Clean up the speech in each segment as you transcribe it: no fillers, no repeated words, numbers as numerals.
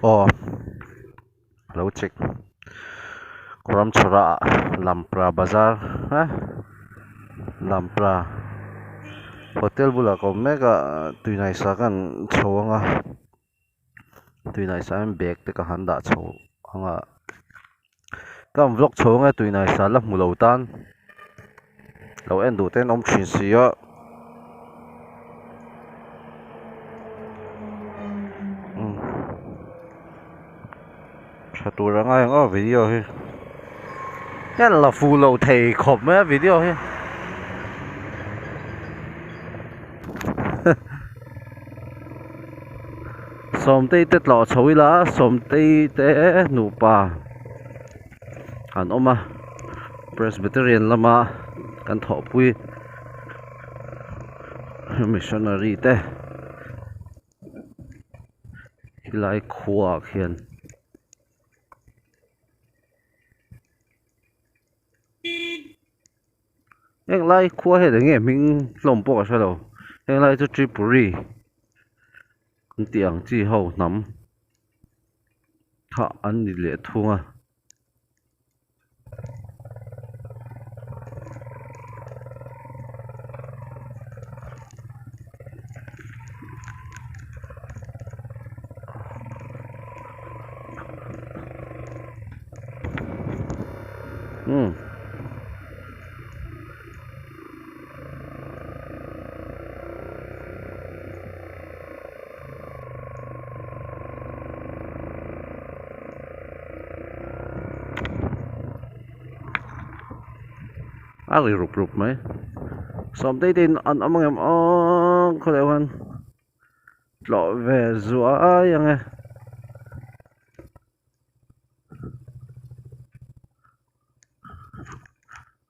Oh, lo check. Koram chora Lampra Bazar, ha? Lampra Hotel bula ko mega tuinai sa kan chawanga tuinai sa bag te ka handa chaw anga kam vlog chawanga tuinai sa la mulo tan lo en du ten om thin sia chatura nga yang video hi yan la fu lo thei khop me video hi som tei te tlo chawila som tei te nu pa an oma Presbyterian lama kan tho pui missionary te hilai khuwa khian em lai khuwa he nghe mình lom po ka sao em lai chu Tripuri tiang chi ho nam tha an ni le thunga ari rup mai som tei tin an amang em ong ko lewan lo ve zua yang e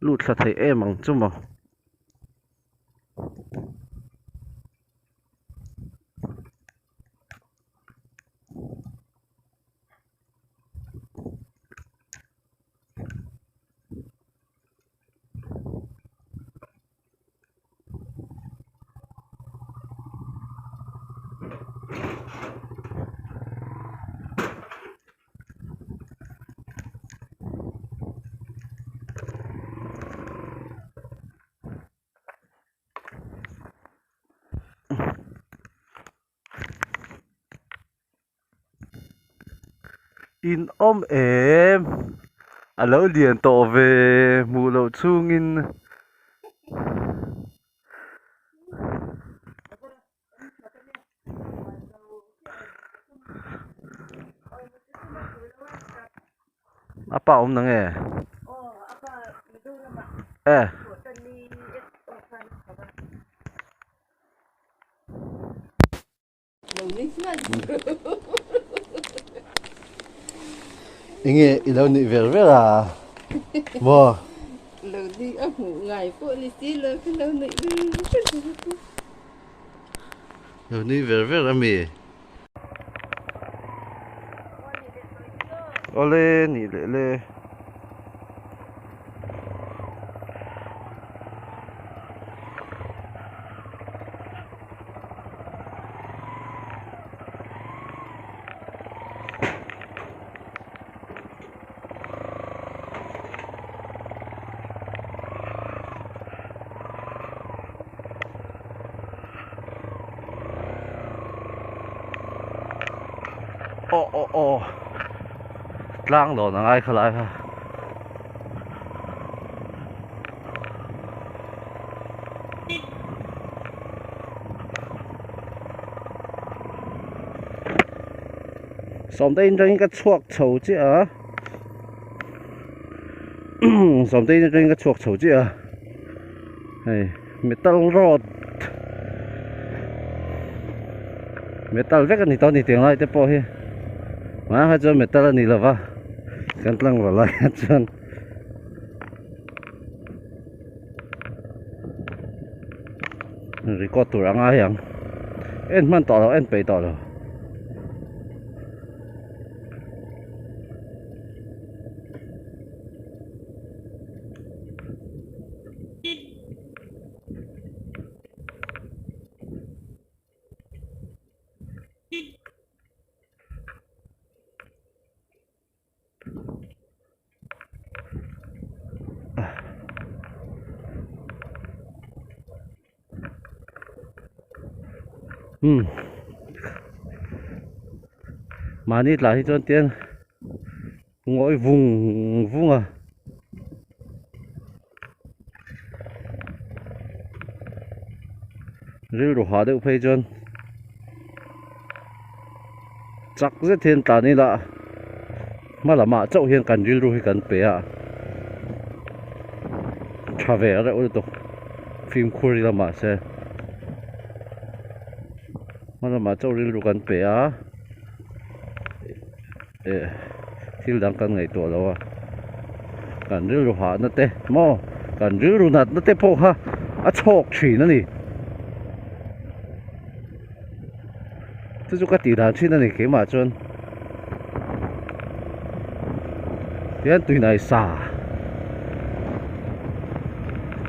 lut thla thei em ang chuma in om em alo liền to về mù lo chung in apa om nang e eh inge ilo ni ver ver à bo lâu đi ở ngủ ngày phụ lý tí là cái lâu này ilo ni ver ver ami ole ni le le ô lang đồ nang ai khalai ha som tei in ka chuak chho chi a som tei in ka chuak chho chi a hey metal rod metal vek ani to ni tiang lai te po hi ma ha cho metal ani lova kan tlang wa lai chuan record tur anga yang en man to lo en pe to lo mà nít lại cho tiền ngồi vùng vùng à rêu đồ hóa đều phê chân chắc rất thiên tàn này là mà là mà châu hiện cần rêu đồ hay cần bé à trả về rồi ôi tổ phim khui là mà xe mà là mà châu rêu đồ cần bé à thiên đang cần ngày tuổi đâu à cần rêu đồ hóa nó tê mò cần rêu đồ nát nó tê po ha à chọc chỉ nó nè这就个地摊去那里给嘛准，点对那沙，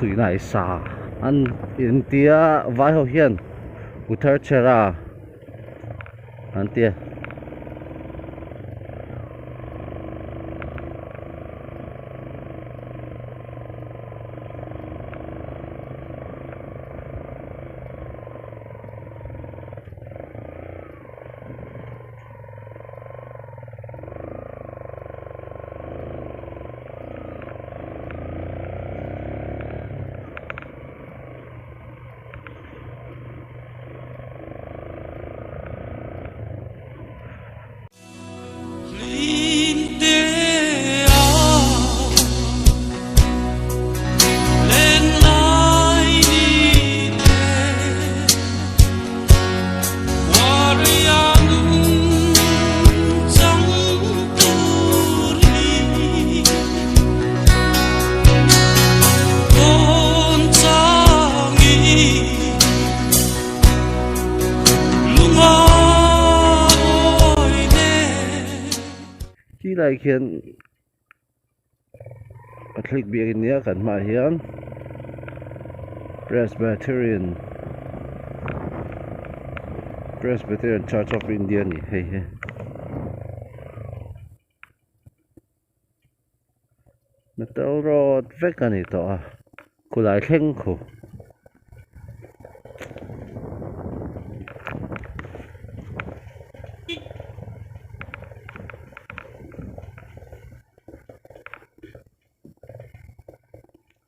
对那沙，安印度外后县，Uttar Chera，安爹。Khi lại khiến click biển nhé cần mà hiền Presbyterian Church of India nhỉ hay hay nó tao rồi vết cái này to à cô lại khen cô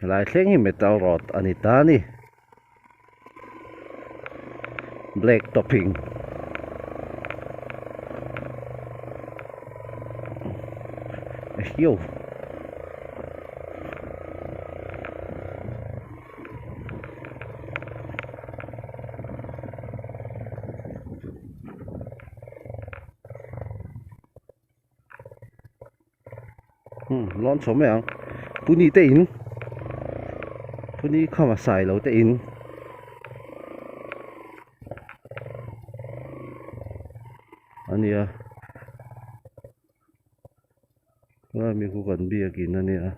lại khen hi metal rod anita ni black topping yo lon số mấy ang puni te in puni không mà xài lâu te in anh à mình cũng cần bia kín anh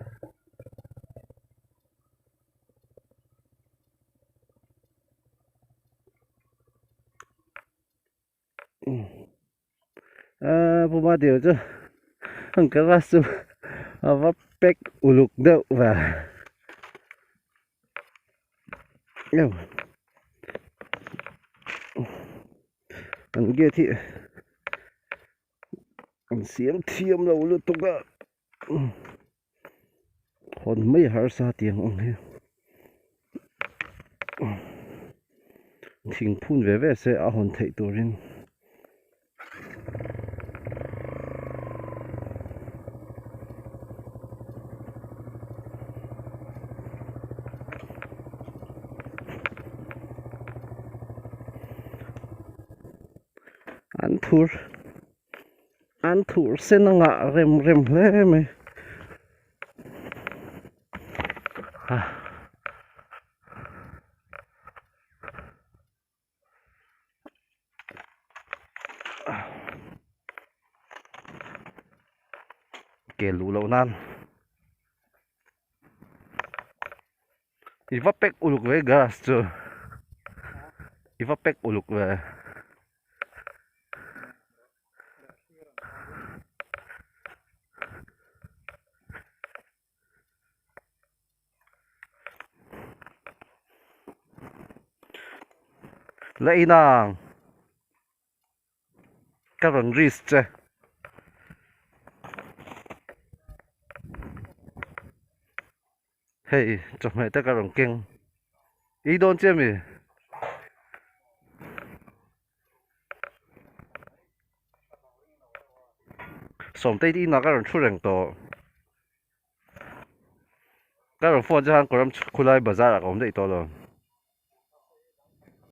à buma điều chứ không cái rasu vấp pek uluk đâu và đâu anh kia thì anh xiêm thiêm đâu luôn tung à còn mấy har sa tiếng ông này thình phun về về sẽ à hòn thấy tôi rin ăn thur sen ngã rem rem le mày kể lú lâu nan iva pek uluk ve gas cho iva pek uluk ve lấy nàng các rừng ris chứ hey chồng mẹ tất cả rừng kinh ý đón chứ mi sống tây đi nó các rừng出rừng to các rừng phun cho hắn có làm khulai bazaar à có không đấy to rồi